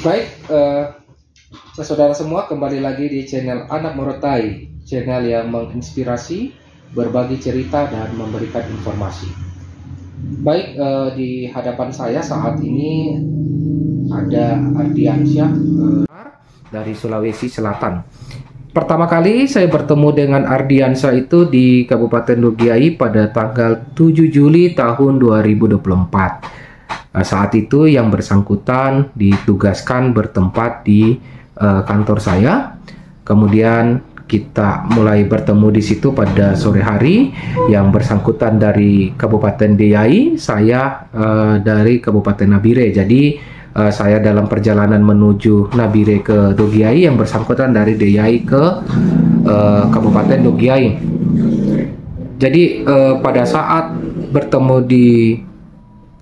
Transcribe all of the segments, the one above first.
Baik, saudara semua, kembali lagi di channel Anak Morotai, channel yang menginspirasi, berbagi cerita dan memberikan informasi. Baik, di hadapan saya saat ini ada Ardiansyah dari Sulawesi Selatan. Pertama kali saya bertemu dengan Ardiansyah itu di Kabupaten Dogiai pada tanggal 7 Juli tahun 2024. Saat itu yang bersangkutan ditugaskan bertempat di kantor saya. Kemudian kita mulai bertemu di situ pada sore hari. Yang bersangkutan dari Kabupaten Deiyai, saya dari Kabupaten Nabire. Jadi saya dalam perjalanan menuju Nabire ke Dogiai, yang bersangkutan dari Deiyai ke Kabupaten Dogiai. Jadi pada saat bertemu di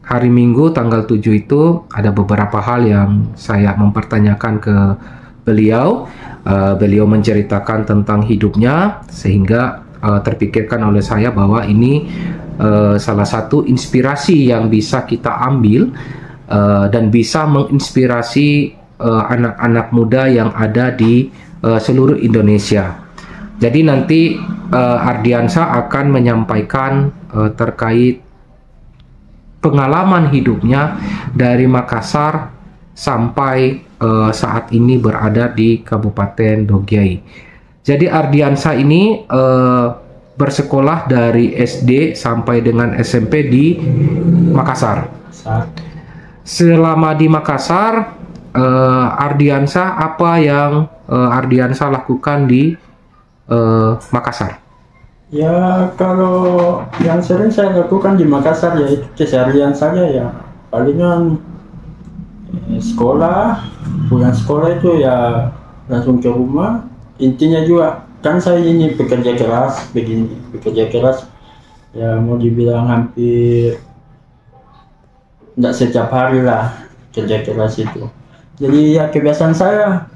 hari Minggu tanggal 7 itu ada beberapa hal yang saya mempertanyakan ke beliau. Beliau menceritakan tentang hidupnya sehingga terpikirkan oleh saya bahwa ini salah satu inspirasi yang bisa kita ambil dan bisa menginspirasi anak-anak muda yang ada di seluruh Indonesia. Jadi nanti Ardiansyah akan menyampaikan terkait pengalaman hidupnya dari Makassar sampai saat ini berada di Kabupaten Dogiai. Jadi Ardiansyah ini bersekolah dari SD sampai dengan SMP di Makassar. Selama di Makassar, Ardiansyah, apa yang Ardiansyah lakukan di Makassar? Ya, kalau yang sering saya lakukan di Makassar ya itu keseharian saja ya. Palingan sekolah, pulang sekolah itu ya langsung ke rumah. Intinya juga kan saya ini pekerja keras, begini pekerja keras. Ya mau dibilang hampir tidak setiap hari lah kerja keras itu. Jadi ya kebiasaan saya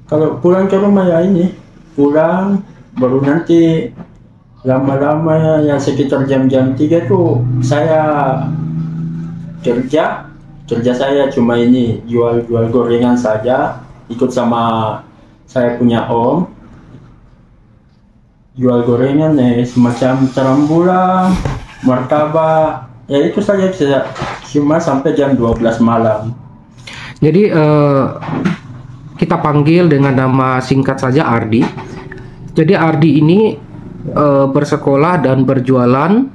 kalau pulang ke rumah ya ini pulang baru nanti lama-lama ya sekitar jam-jam 3 tuh saya kerja saya cuma ini jual gorengan saja, ikut sama saya punya om jual gorengan semacam terang bulan, martabak, ya itu saja cuma sampai jam 12 malam. Jadi kita panggil dengan nama singkat saja Ardi. Jadi Ardi ini bersekolah dan berjualan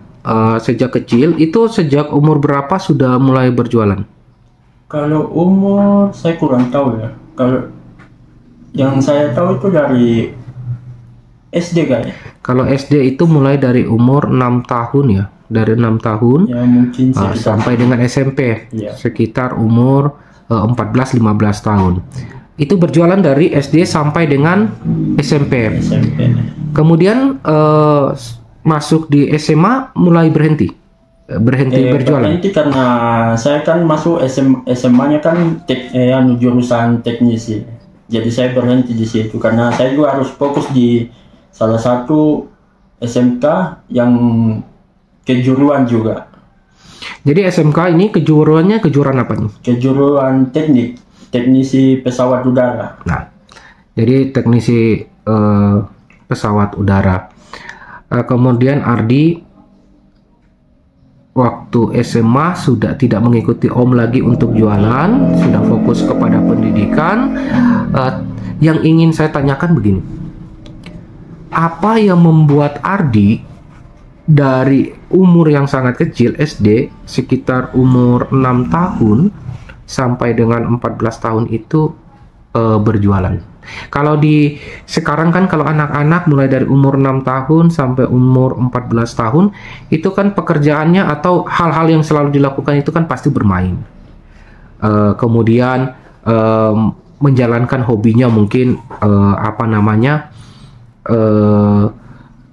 sejak kecil. Itu sejak umur berapa sudah mulai berjualan? Kalau umur saya kurang tahu ya. Kalau yang saya tahu itu dari SD kayaknya. Kalau SD itu mulai dari umur 6 tahun ya. Dari 6 tahun ya, mungkin sampai dengan SMP ya. Sekitar umur 14-15 tahun. Itu berjualan dari SD sampai dengan SMP. Kemudian masuk di SMA mulai berhenti berjualan. Berhenti karena saya kan masuk SMA-nya kan jurusan teknisi. Jadi saya berhenti di situ karena saya juga harus fokus di salah satu SMK yang kejuruan juga. Jadi SMK ini kejuruannya kejuruan apa nih? Kejuruan teknisi pesawat udara. Nah, jadi teknisi pesawat udara. Kemudian Ardi waktu SMA sudah tidak mengikuti om lagi untuk jualan, sudah fokus kepada pendidikan. Yang ingin saya tanyakan begini, apa yang membuat Ardi dari umur yang sangat kecil SD sekitar umur 6 tahun sampai dengan 14 tahun itu berjualan? Kalau di sekarang kan kalau anak-anak mulai dari umur 6 tahun sampai umur 14 tahun itu kan pekerjaannya atau hal-hal yang selalu dilakukan itu kan pasti bermain. Kemudian menjalankan hobinya mungkin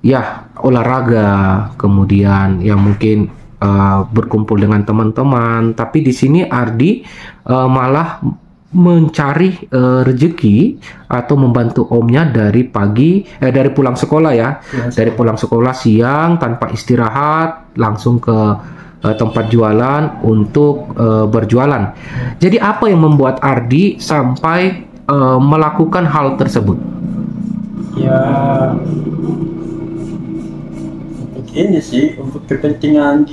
ya olahraga, kemudian yang mungkin berkumpul dengan teman-teman. Tapi di sini Ardi malah mencari rezeki atau membantu omnya dari dari pulang sekolah ya. Yes. Dari pulang sekolah siang tanpa istirahat langsung ke tempat jualan untuk berjualan. Jadi apa yang membuat Ardi sampai melakukan hal tersebut? Ya, untuk ini sih, untuk kepentingan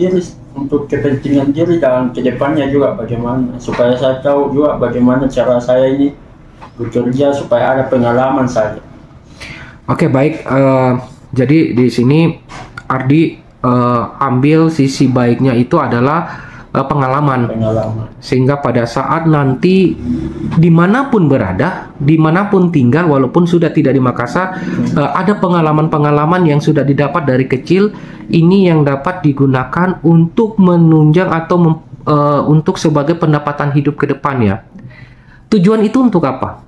diri dan kedepannya juga bagaimana, supaya saya tahu juga bagaimana cara saya ini bekerja supaya ada pengalaman saja. Oke, baik. Jadi di sini Ardi ambil sisi baiknya itu adalah pengalaman, sehingga pada saat nanti dimanapun berada, dimanapun tinggal, walaupun sudah tidak di Makassar, ada pengalaman-pengalaman yang sudah didapat dari kecil, ini yang dapat digunakan untuk menunjang atau untuk sebagai pendapatan hidup ke depan ya. Tujuan itu untuk apa?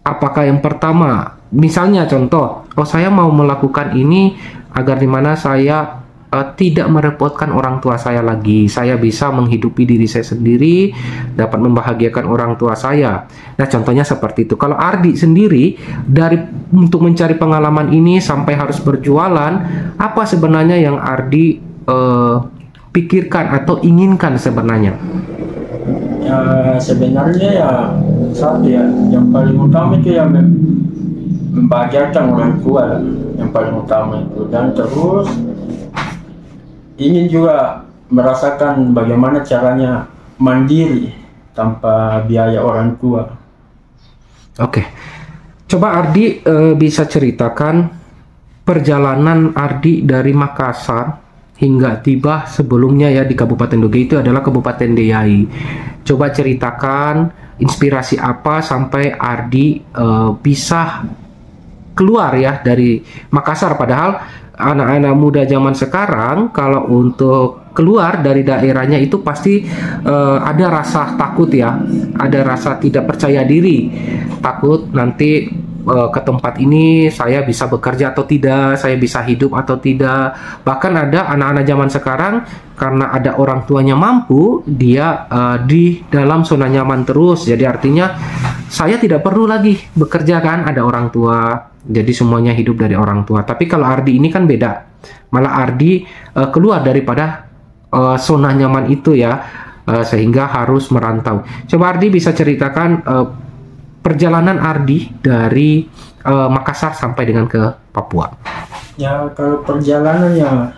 Apakah yang pertama, misalnya contoh, saya mau melakukan ini agar dimana saya tidak merepotkan orang tua saya lagi, saya bisa menghidupi diri saya sendiri, dapat membahagiakan orang tua saya. Nah, contohnya seperti itu. Kalau Ardi sendiri, untuk mencari pengalaman ini sampai harus berjualan, apa sebenarnya yang Ardi pikirkan atau inginkan sebenarnya? Ya, sebenarnya ya satu ya, yang paling utama itu ya membahagiakan orang tua, yang paling utama itu, dan terus ingin juga merasakan bagaimana caranya mandiri tanpa biaya orang tua. Oke, coba Ardi bisa ceritakan perjalanan Ardi dari Makassar hingga tiba sebelumnya ya di Kabupaten Doge, itu adalah Kabupaten Deiyai. Coba ceritakan inspirasi apa sampai Ardi bisa keluar ya dari Makassar, padahal anak-anak muda zaman sekarang kalau untuk keluar dari daerahnya itu pasti ada rasa takut ya, ada rasa tidak percaya diri, takut nanti ke tempat ini saya bisa bekerja atau tidak, saya bisa hidup atau tidak. Bahkan ada anak-anak zaman sekarang karena ada orang tuanya mampu, dia di dalam zona nyaman terus. Jadi artinya saya tidak perlu lagi bekerja kan, ada orang tua. Jadi semuanya hidup dari orang tua. Tapi kalau Ardi ini kan beda. Malah Ardi keluar daripada zona nyaman itu ya, sehingga harus merantau. Coba Ardi bisa ceritakan perjalanan Ardi dari Makassar sampai dengan ke Papua. Ya, kalau perjalanannya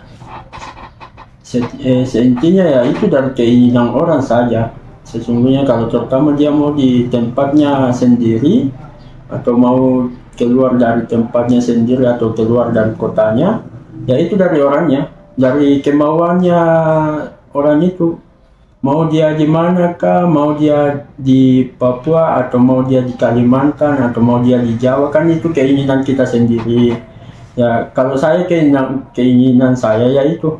seintinya ya itu dari keinginan orang saja. Sesungguhnya kalau terutama dia mau di tempatnya sendiri atau mau keluar dari tempatnya sendiri atau keluar dari kotanya, ya itu dari orangnya, dari kemauannya orang itu. Mau dia di manakah, mau dia di Papua atau mau dia di Kalimantan atau mau dia di Jawa, kan itu keinginan kita sendiri. Ya, kalau saya keinginan saya yaitu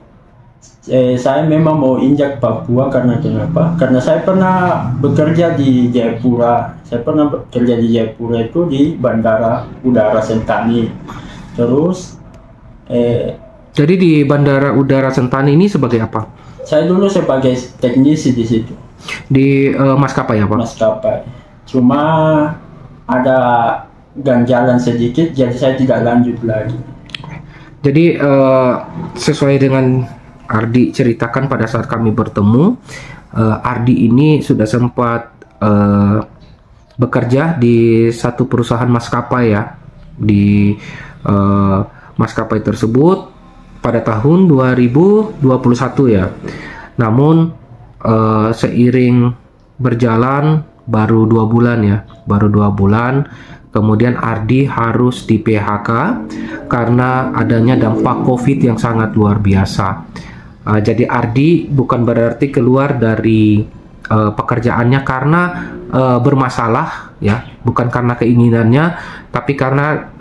saya memang mau injak Papua. Karena kenapa? Karena saya pernah bekerja di Jayapura. Saya pernah bekerja di Jayapura itu di Bandara Udara Sentani. Terus jadi di Bandara Udara Sentani ini sebagai apa? Saya dulu sebagai teknisi di situ. Di maskapai apa? Maskapai. Cuma ada ganjalan sedikit, jadi saya tidak lanjut lagi. Jadi sesuai dengan Ardi ceritakan pada saat kami bertemu, Ardi ini sudah sempat bekerja di satu perusahaan maskapai ya, di maskapai tersebut pada tahun 2021 ya. Namun seiring berjalan baru 2 bulan ya, baru 2 bulan kemudian Ardi harus di PHK karena adanya dampak COVID yang sangat luar biasa. Jadi Ardi bukan berarti keluar dari pekerjaannya karena bermasalah ya, bukan karena keinginannya, tapi karena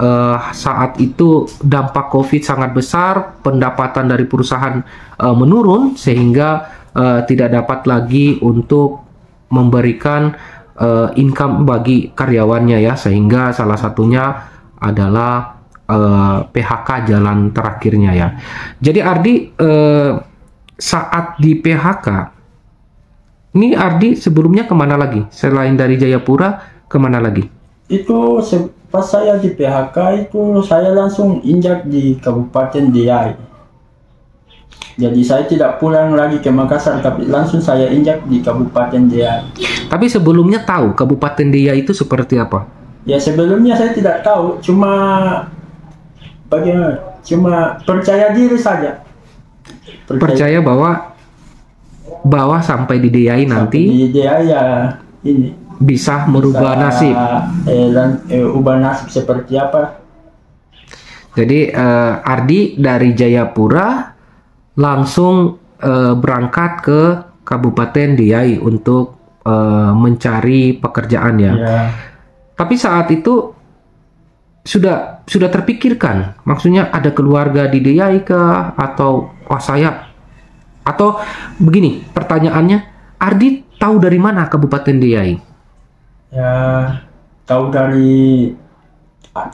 saat itu dampak COVID sangat besar, pendapatan dari perusahaan menurun sehingga tidak dapat lagi untuk memberikan income bagi karyawannya ya, sehingga salah satunya adalah PHK jalan terakhirnya ya. Jadi Ardi saat di PHK ini Ardi sebelumnya kemana lagi? Selain dari Jayapura, kemana lagi? Itu pas saya di PHK itu saya langsung injak di Kabupaten Deiyai. Jadi saya tidak pulang lagi ke Makassar, tapi langsung saya injak di Kabupaten Deiyai. Tapi sebelumnya tahu Kabupaten Deiyai itu seperti apa? Ya sebelumnya saya tidak tahu, cuma bagaimana? Cuma percaya diri saja. Percaya bahwa sampai di Deiyai nanti di Deiyai ya ini bisa merubah nasib. Ubah nasib seperti apa? Jadi Ardi dari Jayapura langsung berangkat ke Kabupaten Deiyai untuk mencari pekerjaan ya. Tapi saat itu sudah terpikirkan, maksudnya ada keluarga di Deiyai kah, atau atau begini pertanyaannya, Ardi tahu dari mana Kabupaten Deiyai? Ya tahu dari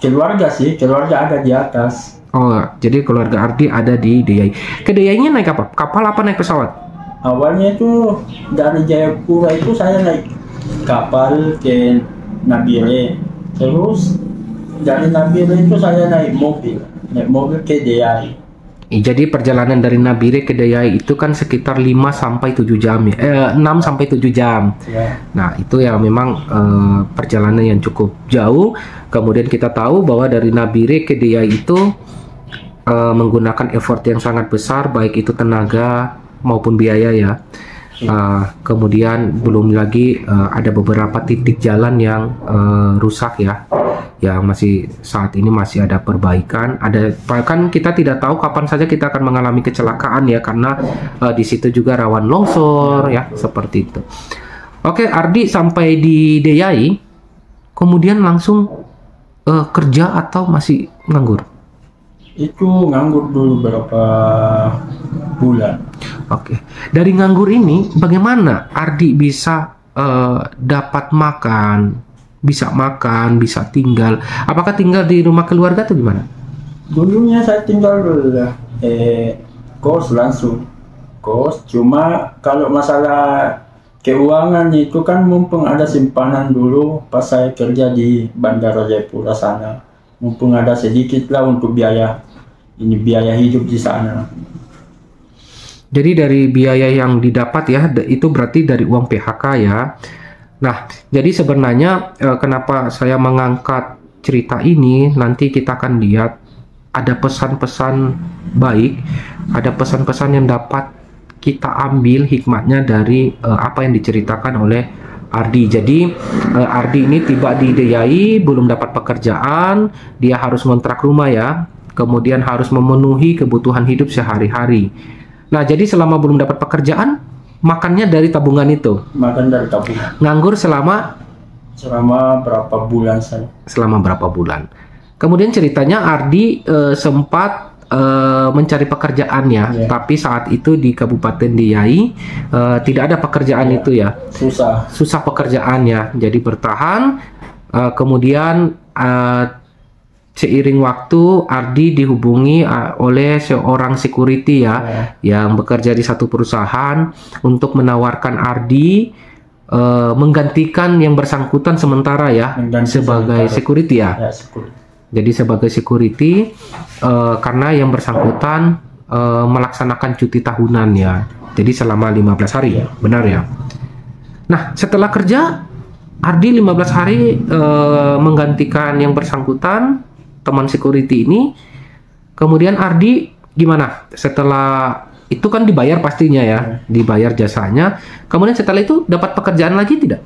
keluarga sih, keluarga ada di atas. Oh, jadi keluarga Ardi ada di Deiyai. Ke Deiyainya naik apa? Kapal apa naik pesawat? Awalnya itu dari Jayapura itu saya naik kapal ke Nabire. Terus dari Nabire itu saya naik mobil ke Deiyai. Jadi perjalanan dari Nabire ke Deiyai itu kan sekitar 5 sampai 7 jam ya. 6 sampai 7 jam. Ya. Nah, itu ya memang perjalanan yang cukup jauh. Kemudian kita tahu bahwa dari Nabire ke Deiyai itu menggunakan effort yang sangat besar, baik itu tenaga maupun biaya ya. Kemudian belum lagi ada beberapa titik jalan yang rusak ya, yang masih saat ini masih ada perbaikan. Bahkan kita tidak tahu kapan saja kita akan mengalami kecelakaan ya, karena di situ juga rawan longsor ya, seperti itu. Oke, Ardi sampai di Deiyai, kemudian langsung kerja atau masih nganggur? Itu nganggur dulu berapa bulan. Oke, dari nganggur ini bagaimana Ardi bisa dapat makan, bisa tinggal? Apakah tinggal di rumah keluarga atau gimana? Dulunya saya tinggal kos langsung, cuma kalau masalah keuangan itu kan mumpung ada simpanan dulu pas saya kerja di Bandara Jayapura sana, mumpung ada sedikit lah untuk biaya hidup di sana. Jadi dari biaya yang didapat ya, itu berarti dari uang PHK ya. Nah, jadi sebenarnya kenapa saya mengangkat cerita ini, nanti kita akan lihat ada pesan-pesan baik, ada pesan-pesan yang dapat kita ambil hikmatnya dari apa yang diceritakan oleh Ardi. Jadi Ardi ini tiba di Deiyai, belum dapat pekerjaan, dia harus ngontrak rumah ya, kemudian harus memenuhi kebutuhan hidup sehari-hari. Nah, jadi selama belum dapat pekerjaan, makannya dari tabungan itu. Makan dari tabungan. Nganggur selama berapa bulan saya? Selama berapa bulan. Kemudian ceritanya Ardi sempat mencari pekerjaan ya, tapi saat itu di Kabupaten Deiyai tidak ada pekerjaan itu ya. Susah pekerjaannya. Jadi bertahan. Kemudian seiring waktu Ardi dihubungi oleh seorang security ya, yang bekerja di satu perusahaan untuk menawarkan Ardi menggantikan yang bersangkutan sementara ya, sebagai security ya. Jadi sebagai security karena yang bersangkutan melaksanakan cuti tahunan ya. Jadi selama 15 hari ya, benar ya. Nah, setelah kerja Ardi 15 hari menggantikan yang bersangkutan, teman security ini. Kemudian Ardi gimana? Setelah itu kan dibayar pastinya ya, dibayar jasanya. Kemudian setelah itu dapat pekerjaan lagi tidak?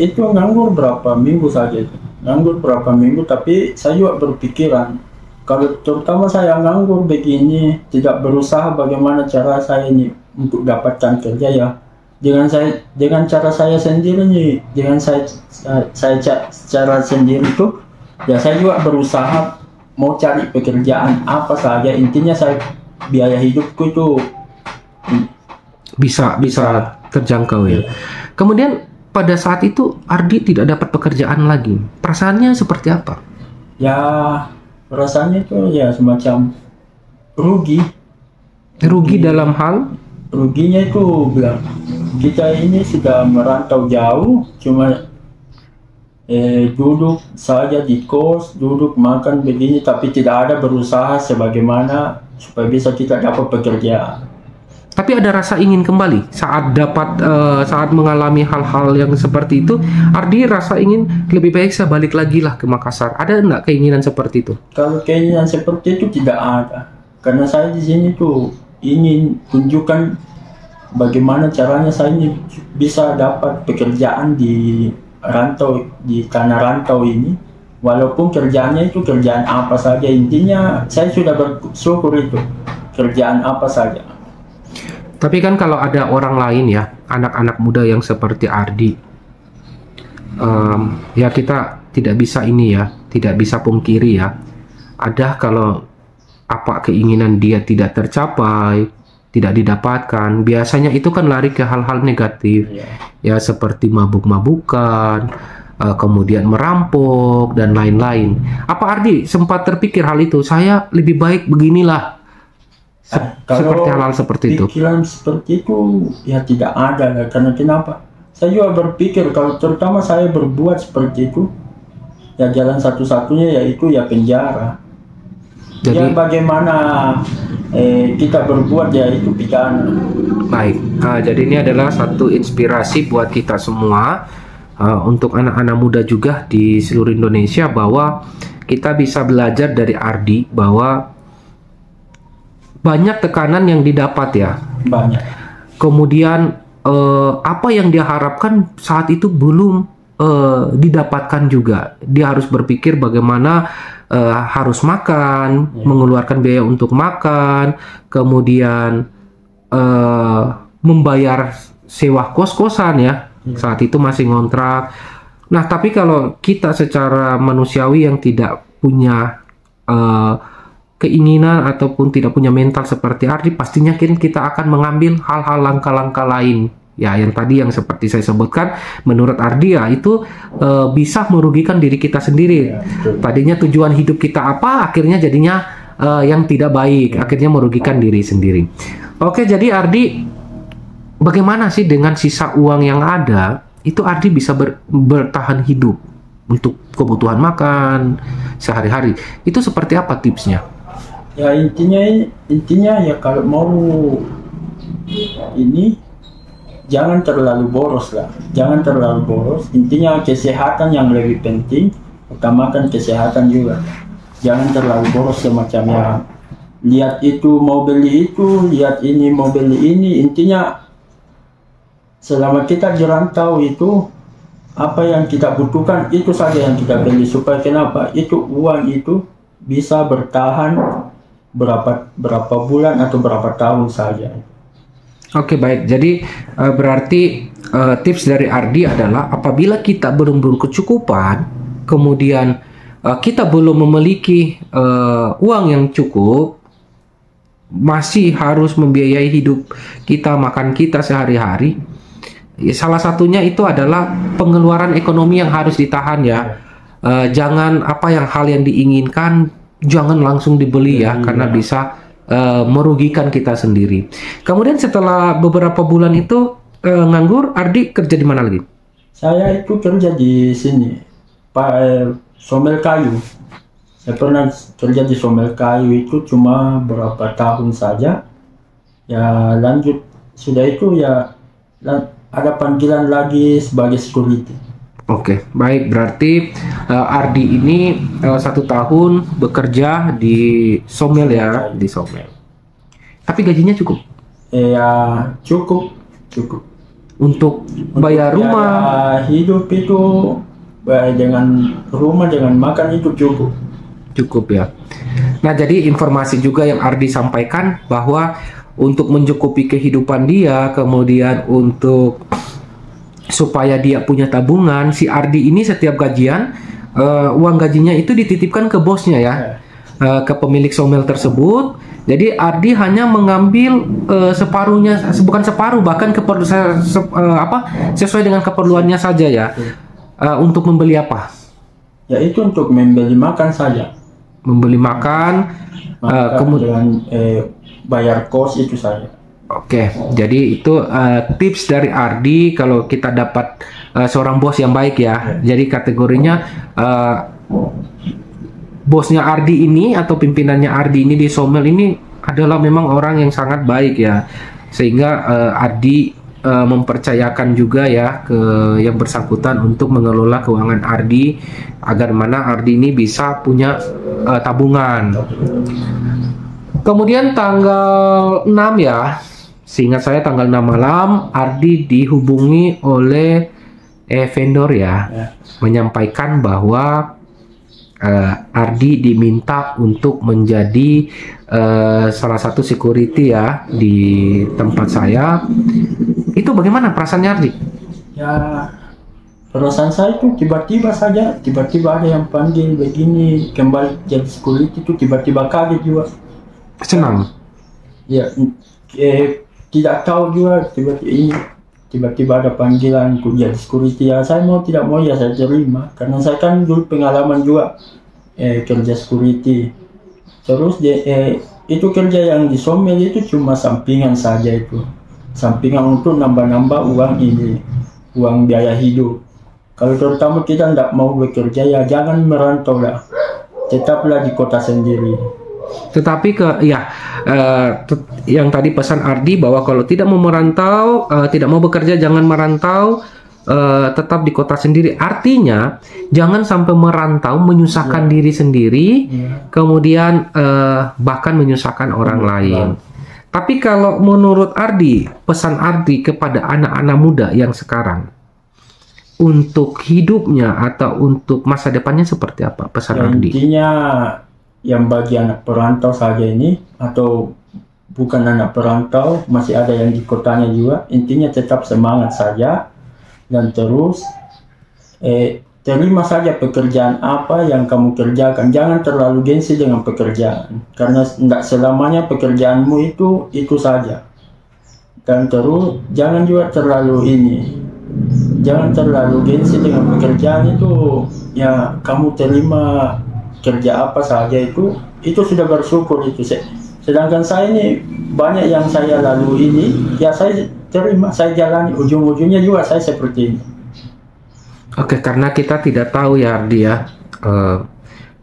Itu nganggur berapa minggu saja. Nganggur berapa minggu, tapi saya juga berpikiran, kalau terutama saya nganggur begini, tidak berusaha bagaimana cara saya ini untuk dapatkan kerja ya. Dengan cara saya sendiri nih, dengan saya cara sendiri itu, ya saya juga berusaha mau cari pekerjaan apa saja, intinya saya biaya hidupku itu bisa terjangkau ya. Kemudian pada saat itu Ardi tidak dapat pekerjaan lagi, perasaannya seperti apa? Ya perasaannya itu ya semacam rugi dalam hal ruginya itu bilang kita ini sudah merantau jauh, cuma duduk saja di kos, duduk makan begini, tapi tidak ada berusaha sebagaimana supaya bisa kita dapat pekerjaan. Tapi ada rasa ingin kembali saat mengalami hal-hal yang seperti itu. Ardi rasa ingin lebih baik saya balik lagi lah ke Makassar. Ada enggak keinginan seperti itu? Kalau keinginan seperti itu tidak ada, karena saya di sini tuh ingin tunjukkan bagaimana caranya saya ini bisa dapat pekerjaan di tanah rantau ini. Walaupun kerjaannya itu kerjaan apa saja, intinya saya sudah bersyukur itu kerjaan apa saja. Tapi kan kalau ada orang lain ya, anak-anak muda yang seperti Ardi, ya kita tidak bisa tidak bisa pungkiri ya. Ada kalau apa keinginan dia tidak tercapai, tidak didapatkan, biasanya itu kan lari ke hal-hal negatif, ya seperti mabuk-mabukan, kemudian merampok dan lain-lain. Apa Ardi sempat terpikir hal itu? Saya lebih baik beginilah. Seperti hal-hal seperti itu. Pikiran seperti itu ya tidak ada lah. Karena kenapa? Saya juga berpikir kalau terutama saya berbuat seperti itu, ya jalan satu-satunya yaitu ya penjara. Jadi ya bagaimana kita berbuat ya itu pidana. Baik. Jadi ini adalah satu inspirasi buat kita semua, untuk anak-anak muda juga di seluruh Indonesia, bahwa kita bisa belajar dari Ardi bahwa banyak tekanan yang didapat ya. Banyak. Kemudian apa yang dia harapkan saat itu belum didapatkan juga. Dia harus berpikir bagaimana harus makan, mengeluarkan biaya untuk makan, kemudian membayar sewa kos-kosan ya. Saat itu masih ngontrak. Nah, tapi kalau kita secara manusiawi yang tidak punya keinginan ataupun tidak punya mental seperti Ardi, pastinya kita akan mengambil hal-hal langkah-langkah lain ya, yang tadi yang seperti saya sebutkan, menurut Ardi ya itu bisa merugikan diri kita sendiri. Tadinya tujuan hidup kita apa, akhirnya jadinya yang tidak baik, akhirnya merugikan diri sendiri. Oke, jadi Ardi, bagaimana sih dengan sisa uang yang ada itu Ardi bisa bertahan hidup untuk kebutuhan makan sehari-hari? Itu seperti apa tipsnya? Ya intinya ya kalau mau ini jangan terlalu boros lah, jangan terlalu boros. Intinya kesehatan yang lebih penting, utamakan kesehatan juga. Jangan terlalu boros semacamnya. Lihat itu mau beli itu, lihat ini mau beli ini. Intinya selama kita di rantau itu apa yang kita butuhkan itu saja yang kita beli, supaya kenapa? Itu uang itu bisa bertahan berapa bulan atau berapa tahun saja. Oke, baik. Jadi berarti tips dari Ardi adalah apabila kita belum berkecukupan, kemudian kita belum memiliki uang yang cukup, masih harus membiayai hidup kita, makan kita sehari-hari. Salah satunya itu adalah pengeluaran ekonomi yang harus ditahan ya. Jangan hal yang diinginkan jangan langsung dibeli ya, karena bisa merugikan kita sendiri. Kemudian setelah beberapa bulan itu nganggur, Ardi kerja di mana lagi? Saya itu kerja di sini, somel kayu. Saya pernah kerja di somel kayu itu cuma berapa tahun saja. Ya lanjut sudah itu ya ada panggilan lagi sebagai security. Oke, baik. Berarti Ardi ini 1 tahun bekerja di somel ya, di somel. Tapi gajinya cukup? Ya cukup. Untuk bayar rumah, hidup itu dengan rumah, dengan makan itu cukup. Cukup ya. Nah, jadi informasi juga yang Ardi sampaikan bahwa untuk mencukupi kehidupan dia, kemudian untuk supaya dia punya tabungan, si Ardi ini setiap gajian uang gajinya itu dititipkan ke bosnya ya, ke pemilik somel tersebut. Jadi Ardi hanya mengambil separuhnya, bukan separuh, bahkan sesuai dengan keperluannya saja ya. Untuk membeli apa? Ya itu untuk membeli makan saja. Membeli makan, kemudian bayar kos itu saja. Oke, jadi itu tips dari Ardi kalau kita dapat seorang bos yang baik ya. Jadi kategorinya bosnya Ardi ini atau pimpinannya Ardi ini di somel ini adalah memang orang yang sangat baik ya. sehingga Ardi mempercayakan juga ya ke yang bersangkutan untuk mengelola keuangan Ardi agar mana Ardi ini bisa punya tabungan. Kemudian tanggal 6 ya, seingat saya tanggal 6 malam Ardi dihubungi oleh vendor ya, menyampaikan bahwa Ardi diminta untuk menjadi salah satu security ya di tempat saya. Itu bagaimana perasaannya Ardi? Ya, perasaan saya itu tiba-tiba saja, tiba-tiba ada yang panggil begini kembali jadi security itu, tiba-tiba kaget juga. Senang? Ya, tidak tahu juga tiba-tiba ada panggilan untuk jadi security. Ya, saya mau tidak mau ya saya terima karena saya kan dulu pengalaman juga kerja security. Terus itu kerja yang di Somel itu cuma sampingan saja itu. Sampingan untuk nambah-nambah uang biaya hidup. Kalau terutama kita tidak mau bekerja ya jangan merantau lah, tetaplah di kota sendiri. Tetapi yang tadi pesan Ardi bahwa kalau tidak mau merantau, tidak mau bekerja jangan merantau, tetap di kota sendiri. Artinya jangan sampai merantau menyusahkan diri sendiri, kemudian bahkan menyusahkan orang lain. Tapi kalau menurut Ardi, pesan Ardi kepada anak-anak muda yang sekarang untuk hidupnya atau untuk masa depannya seperti apa pesan Ardi? Intinya yang bagi anak perantau saja ini atau bukan anak perantau masih ada yang di kotanya juga, intinya tetap semangat saja dan terus terima saja pekerjaan apa yang kamu kerjakan. Jangan terlalu gengsi dengan pekerjaan karena tidak selamanya pekerjaanmu itu saja. Dan terus jangan juga jangan terlalu gengsi dengan pekerjaan itu. Ya kamu terima kerja apa saja itu sudah bersyukur itu. Sedangkan saya ini banyak yang saya lalui ini ya saya terima, saya jalani, ujung-ujungnya juga saya seperti ini. Oke, karena kita tidak tahu ya Ardi ya,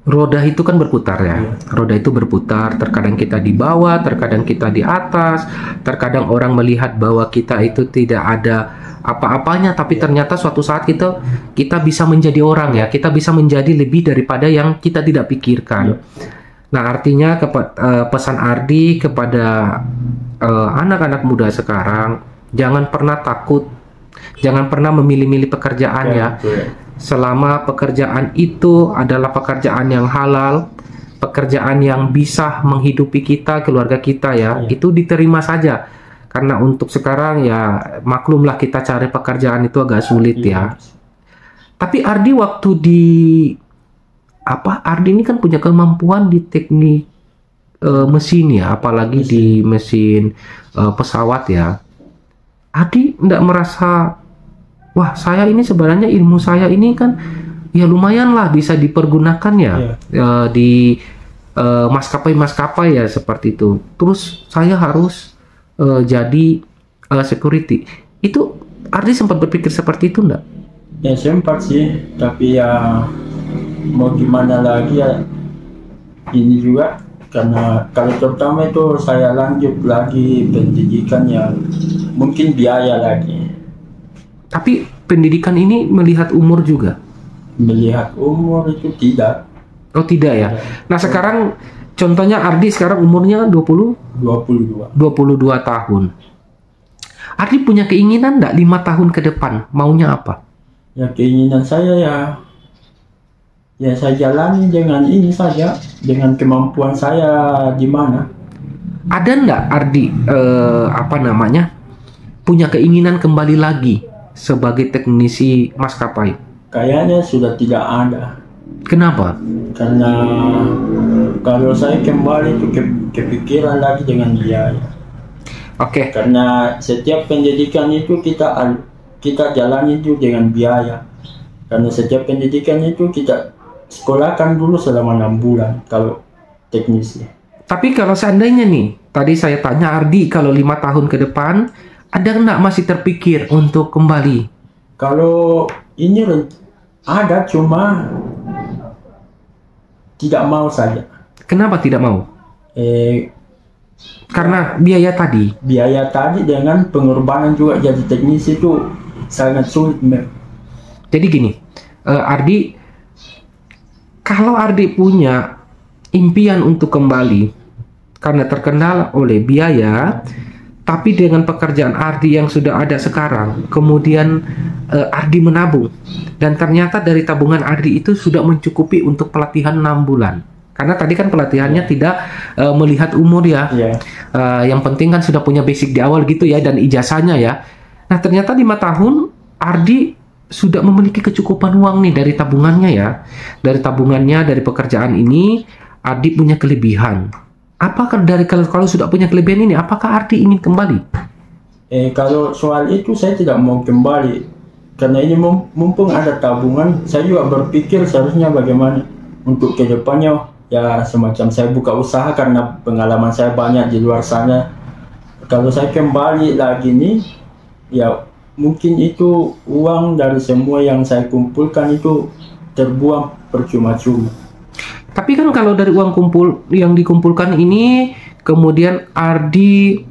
roda itu kan berputar ya. Roda itu berputar, terkadang kita di bawah, terkadang kita di atas, terkadang orang melihat bahwa kita itu tidak ada apa-apanya, tapi ternyata suatu saat kita bisa menjadi orang ya, kita bisa menjadi lebih daripada yang kita tidak pikirkan. Nah, artinya pesan Ardi kepada anak-anak muda sekarang, jangan pernah takut, jangan pernah memilih-milih pekerjaan ya. Selama pekerjaan itu adalah pekerjaan yang halal, pekerjaan yang bisa menghidupi kita, keluarga kita ya, itu diterima saja. Karena untuk sekarang ya maklumlah kita cari pekerjaan itu agak sulit ya. Tapi Ardi waktu Ardi ini kan punya kemampuan di teknik mesin ya, apalagi di mesin pesawat ya. Ardi tidak merasa, wah saya ini sebenarnya ilmu saya ini kan ya lumayan lah bisa dipergunakan ya di maskapai-maskapai ya seperti itu. Terus saya harus jadi security. Itu Ardi sempat berpikir seperti itu enggak? Ya sempat sih, tapi ya mau gimana lagi ya, ini juga karena kalau terutama itu saya lanjut lagi pendidikan ya mungkin biaya lagi. Tapi pendidikan ini melihat umur juga? Melihat umur itu tidak. Oh tidak ya. Nah sekarang contohnya Ardi sekarang umurnya 22 tahun. Ardi punya keinginan enggak 5 tahun ke depan maunya apa? Ya keinginan saya ya saya jalani dengan ini saja, dengan kemampuan saya di mana. Ada enggak Ardi punya keinginan kembali lagi sebagai teknisi maskapai? Kayaknya sudah tidak ada. Kenapa? Karena kalau saya kembali itu kepikiran lagi dengan biaya. Oke. Karena setiap pendidikan itu kita jalani itu dengan biaya. Karena setiap pendidikan itu kita sekolahkan dulu selama 6 bulan kalau teknisi. Tapi kalau seandainya nih, tadi saya tanya Ardi kalau 5 tahun ke depan, ada nggak masih terpikir untuk kembali? Kalau ini ada, cuma tidak mau saja. Kenapa tidak mau? Karena biaya tadi. Biaya tadi dengan pengorbanan juga jadi teknisi itu sangat sulit. Jadi gini, Ardi, kalau Ardi punya impian untuk kembali karena terkendala oleh biaya, tapi dengan pekerjaan Ardi yang sudah ada sekarang, kemudian Ardi menabung, dan ternyata dari tabungan Ardi itu sudah mencukupi untuk pelatihan 6 bulan. Karena tadi kan pelatihannya tidak melihat umur ya. Yang penting kan sudah punya basic di awal gitu ya, dan ijazahnya ya. Nah ternyata 5 tahun Ardi sudah memiliki kecukupan uang nih dari tabungannya ya. Dari tabungannya, dari pekerjaan ini, Ardi punya kelebihan. Apakah kalau sudah punya kelebihan ini, apakah Ardi ingin kembali? Kalau soal itu saya tidak mau kembali. Karena ini mumpung ada tabungan, saya juga berpikir seharusnya bagaimana untuk kedepannya. Ya semacam saya buka usaha karena pengalaman saya banyak di luar sana. Kalau saya kembali lagi nih, ya mungkin itu uang dari semua yang saya kumpulkan itu terbuang percuma-cuma. Tapi kan kalau dari uang kumpul yang dikumpulkan ini, kemudian Ardi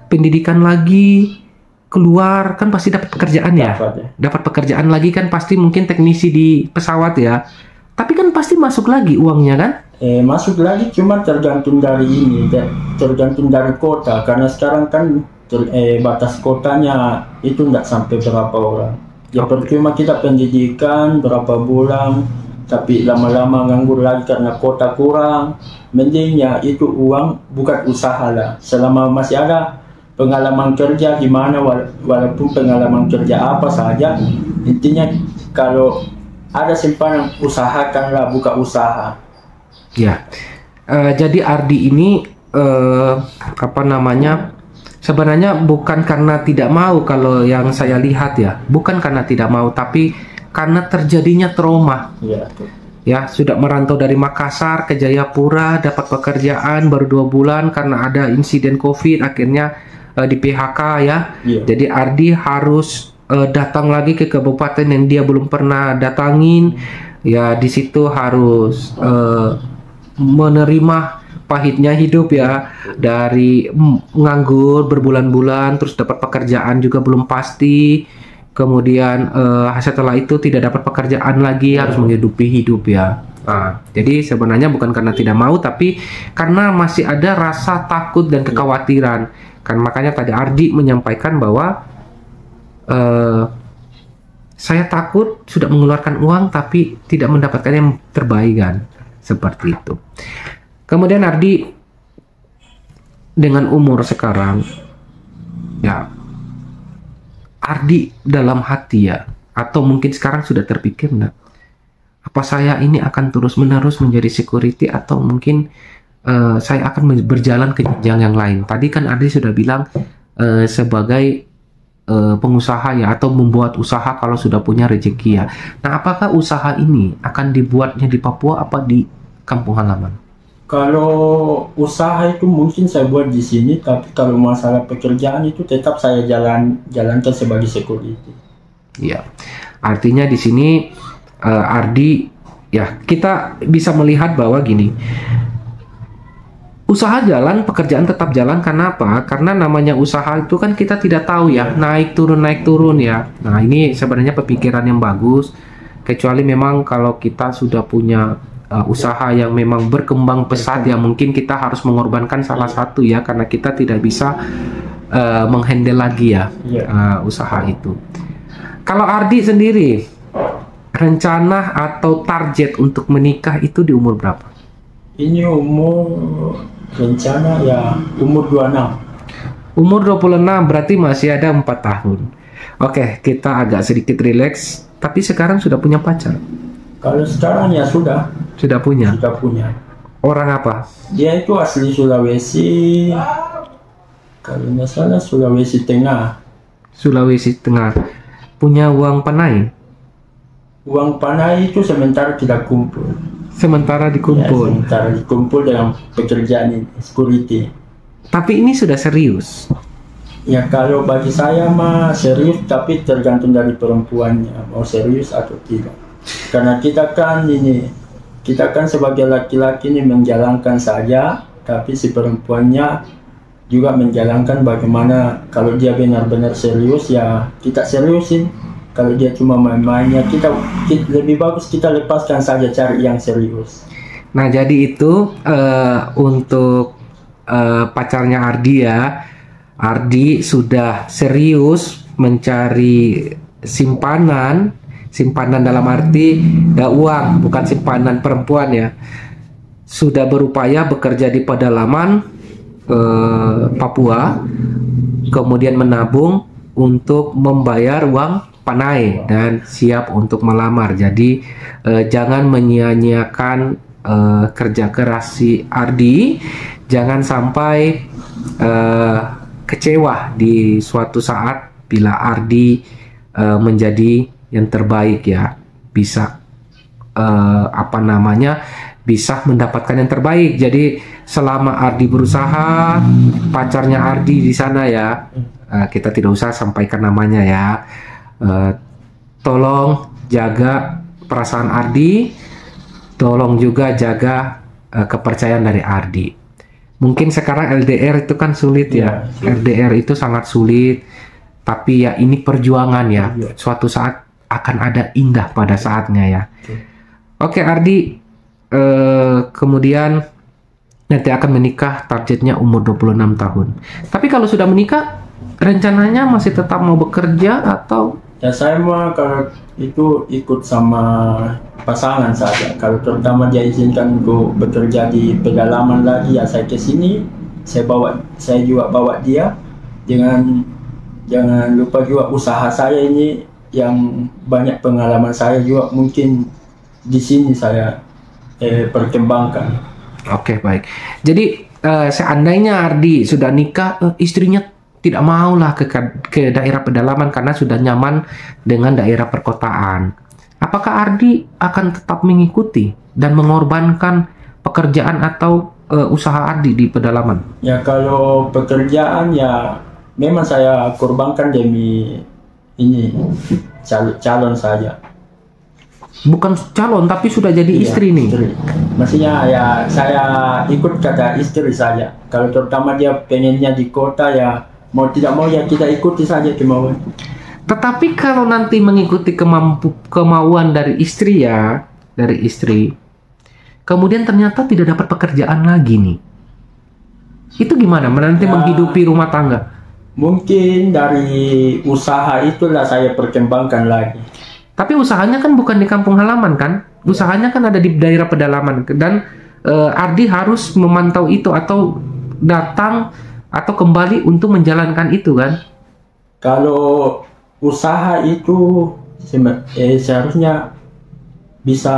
pendidikan lagi, keluar kan pasti dapat pekerjaan ya. Dapat pekerjaan lagi kan pasti mungkin teknisi di pesawat ya. Tapi kan pasti masuk lagi uangnya kan? Masuk lagi, cuma tergantung dari ini, tergantung dari kota. Karena sekarang kan batas kotanya itu tidak sampai berapa orang. Ya percuma kita pendidikan berapa bulan, tapi lama-lama nganggur lagi karena kota kurang. Mendingnya itu uang bukan usaha lah. Selama masih ada pengalaman kerja di mana, walaupun pengalaman kerja apa saja, intinya kalau ada simpanan, usahakanlah, buka usaha. Ya, jadi Ardi ini sebenarnya bukan karena tidak mau, kalau yang saya lihat ya, bukan karena tidak mau, tapi karena terjadinya trauma. Ya, sudah merantau dari Makassar ke Jayapura, dapat pekerjaan baru 2 bulan karena ada insiden COVID, akhirnya di PHK ya. Jadi Ardi harus datang lagi ke kabupaten yang dia belum pernah datangin. Ya, di situ harus menerima pahitnya hidup ya, dari nganggur berbulan-bulan, terus dapat pekerjaan juga belum pasti, kemudian setelah itu tidak dapat pekerjaan lagi, harus menghidupi hidup ya. Nah, jadi sebenarnya bukan karena tidak mau, tapi karena masih ada rasa takut dan kekhawatiran kan. Makanya tadi Ardi menyampaikan bahwa saya takut sudah mengeluarkan uang tapi tidak mendapatkan yang terbaik kan, seperti itu. Kemudian Ardi dengan umur sekarang ya, Ardi dalam hati ya, atau mungkin sekarang sudah terpikir enggak, apa saya ini akan terus-menerus menjadi security, atau mungkin saya akan berjalan ke jenjang yang lain. Tadi kan Ardi sudah bilang sebagai pengusaha ya, atau membuat usaha kalau sudah punya rezeki ya. Nah, apakah usaha ini akan dibuatnya di Papua apa di kampung halaman? Kalau usaha itu mungkin saya buat di sini, tapi kalau masalah pekerjaan itu tetap saya jalankan sebagai security. Iya, artinya di sini Ardi ya, kita bisa melihat bahwa gini, usaha jalan, pekerjaan tetap jalan. Karena apa? Karena namanya usaha itu kan kita tidak tahu ya, naik turun ya. Nah, ini sebenarnya pemikiran yang bagus, kecuali memang kalau kita sudah punya usaha yang memang berkembang pesat ya, mungkin kita harus mengorbankan salah satu ya, karena kita tidak bisa menghandle lagi ya usaha itu. Kalau Ardi sendiri, rencana atau target untuk menikah itu di umur berapa? Ini umur rencana ya umur 26. Umur 26, berarti masih ada 4 tahun. Oke, kita agak sedikit rileks. Tapi sekarang sudah punya pacar? Kalau sekarang ya sudah. Sudah punya? Sudah punya. Orang apa? Dia itu asli Sulawesi. Kalau nggak salah Sulawesi Tengah. Sulawesi Tengah. Punya uang panai? Uang panai itu sementara tidak kumpul. Sementara dikumpul? Ya, sementara dikumpul dalam pekerjaan ini, security. Tapi ini sudah serius? Ya, kalau bagi saya mah serius, tapi tergantung dari perempuannya mau serius atau tidak. Karena kita kan sebagai laki-laki ini menjalankan saja, tapi si perempuannya juga menjalankan bagaimana kalau dia benar-benar serius ya kita seriusin. Kalau dia cuma main-main ya kita lebih bagus kita lepaskan saja, cari yang serius. Nah jadi itu untuk pacarnya Ardi ya. Ardi sudah serius mencari simpanan dalam arti uang, bukan simpanan perempuan ya. Sudah berupaya bekerja di pedalaman Papua, kemudian menabung untuk membayar uang panai dan siap untuk melamar. Jadi jangan menyia-nyiakan kerja keras si Ardi, jangan sampai kecewa di suatu saat bila Ardi menjadi yang terbaik ya, bisa bisa mendapatkan yang terbaik. Jadi selama Ardi berusaha, pacarnya Ardi di sana ya, kita tidak usah sampaikan namanya ya, tolong jaga perasaan Ardi, tolong juga jaga kepercayaan dari Ardi. Mungkin sekarang LDR itu kan sulit ya, LDR itu sangat sulit, tapi ya ini perjuangan ya, suatu saat akan ada indah pada saatnya ya. Oke Ardi, kemudian nanti akan menikah, targetnya umur 26 tahun. Tapi kalau sudah menikah, rencananya masih tetap mau bekerja atau? Ya saya mah kalau itu ikut sama pasangan saja. Kalau terutama dia izinkan untuk bekerja di pedalaman lagi ya saya ke sini, saya juga bawa dia. Jangan lupa juga usaha saya ini yang banyak pengalaman saya juga mungkin di sini saya perkembangkan. Oke baik. Jadi seandainya Ardi sudah nikah, istrinya tidak maulah ke daerah pedalaman karena sudah nyaman dengan daerah perkotaan. Apakah Ardi akan tetap mengikuti dan mengorbankan pekerjaan atau usaha Ardi di pedalaman? Ya kalau pekerjaan ya memang saya korbankan demi ini calon saja. Bukan calon tapi sudah jadi istri nih. Istri. Maksudnya ya saya ikut kata istri saja. Kalau terutama dia pengennya di kota ya mau tidak mau ya kita ikuti saja kemauan. Tetapi kalau nanti mengikuti kemauan dari istri ya, kemudian ternyata tidak dapat pekerjaan lagi nih, itu gimana? Nanti ya, menghidupi rumah tangga? Mungkin dari usaha itulah saya perkembangkan lagi. Tapi usahanya kan bukan di kampung halaman kan? Usahanya kan ada di daerah pedalaman dan Ardi harus memantau itu atau datang atau kembali untuk menjalankan itu kan? Kalau usaha itu seharusnya bisa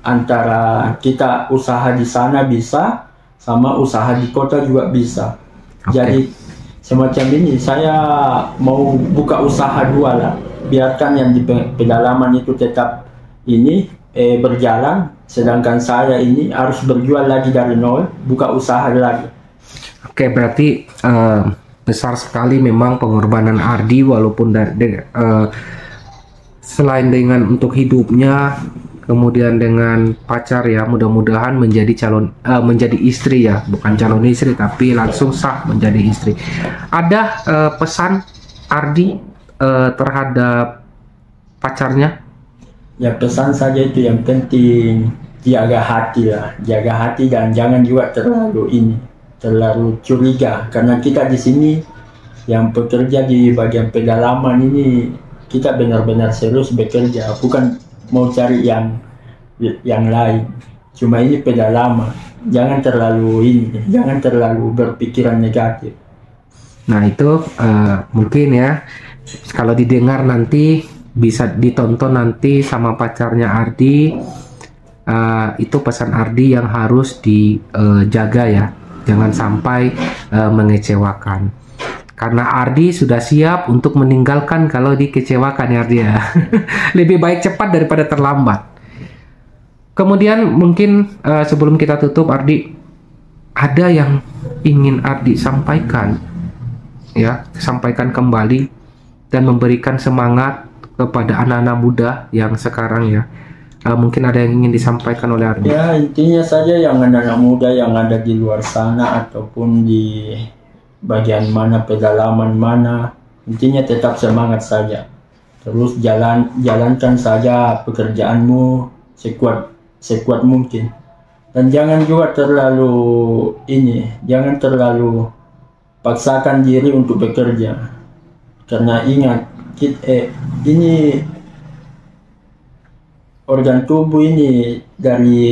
antara kita usaha di sana bisa sama usaha di kota juga bisa. Jadi semacam ini saya mau buka usaha dua lah. Biarkan yang di pedalaman itu tetap ini berjalan, sedangkan saya ini harus berjual lagi dari nol, buka usaha lagi. Oke, berarti besar sekali memang pengorbanan Ardi walaupun selain dengan untuk hidupnya, kemudian dengan pacar ya, mudah-mudahan menjadi istri ya, bukan calon istri tapi langsung sah menjadi istri. Ada pesan Ardi terhadap pacarnya? Ya pesan saja itu yang penting jaga hati lah, jaga hati dan jangan juga terlalu curiga karena kita di sini yang bekerja di bagian pedalaman ini kita benar-benar serius bekerja, bukan mau cari yang lain. Cuma ini pedalaman, jangan terlalu berpikiran negatif. Nah itu mungkin ya kalau didengar nanti bisa ditonton nanti sama pacarnya Ardi. Itu pesan Ardi yang harus dijaga ya, jangan sampai mengecewakan karena Ardi sudah siap untuk meninggalkan kalau dikecewakan ya Ardi ya. Lebih baik cepat daripada terlambat. Kemudian mungkin sebelum kita tutup Ardi, ada yang ingin Ardi sampaikan ya, sampaikan kembali dan memberikan semangat kepada anak-anak muda yang sekarang ya mungkin ada yang ingin disampaikan oleh Ardi? Ya, intinya saja yang anak-anak muda yang ada di luar sana ataupun di bagian mana, pedalaman mana, intinya tetap semangat saja. Terus jalankan saja pekerjaanmu sekuat mungkin. Dan jangan juga jangan terlalu paksakan diri untuk bekerja. Karena ingat, ini organ tubuh ini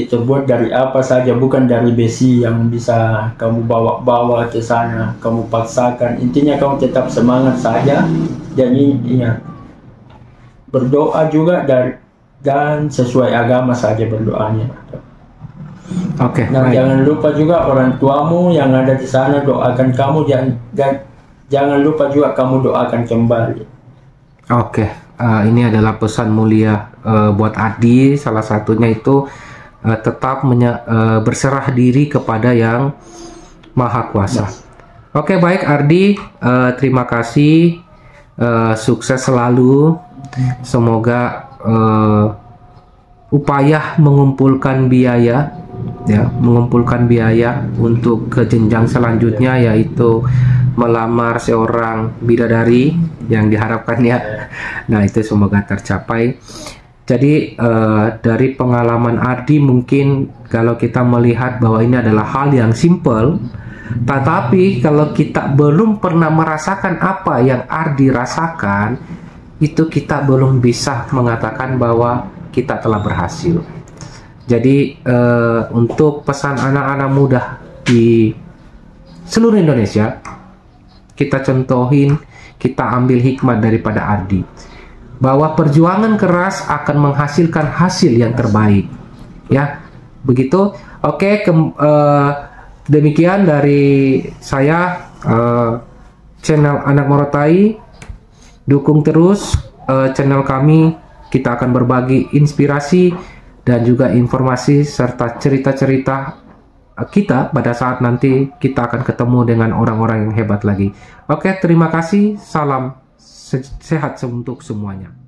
terbuat dari apa saja, bukan dari besi yang bisa kamu bawa ke sana, kamu paksakan. Intinya kamu tetap semangat saja. Jadi ingat, berdoa juga dan sesuai agama saja berdoanya. Oke. Nah, jangan lupa juga orang tuamu yang ada di sana doakan kamu, jangan lupa juga kamu doakan kembali. Oke. Ini adalah pesan mulia buat Ardi. Salah satunya itu tetap berserah diri kepada yang Maha Kuasa. Oke, baik Ardi, terima kasih, sukses selalu. Semoga upaya mengumpulkan biaya untuk ke jenjang selanjutnya, yaitu melamar seorang bidadari yang diharapkan ya. Nah, itu semoga tercapai. Jadi dari pengalaman Ardi, mungkin kalau kita melihat bahwa ini adalah hal yang simple, tetapi kalau kita belum pernah merasakan apa yang Ardi rasakan, itu kita belum bisa mengatakan bahwa kita telah berhasil. Jadi untuk pesan anak-anak muda di seluruh Indonesia, kita contohin, kita ambil hikmat daripada Ardi, bahwa perjuangan keras akan menghasilkan hasil yang terbaik. Ya, begitu. Oke, demikian dari saya, channel Anak Morotai. Dukung terus channel kami. Kita akan berbagi inspirasi dan juga informasi serta cerita-cerita kita pada saat nanti kita akan ketemu dengan orang-orang yang hebat lagi. Oke, terima kasih. Salam sehat untuk semuanya.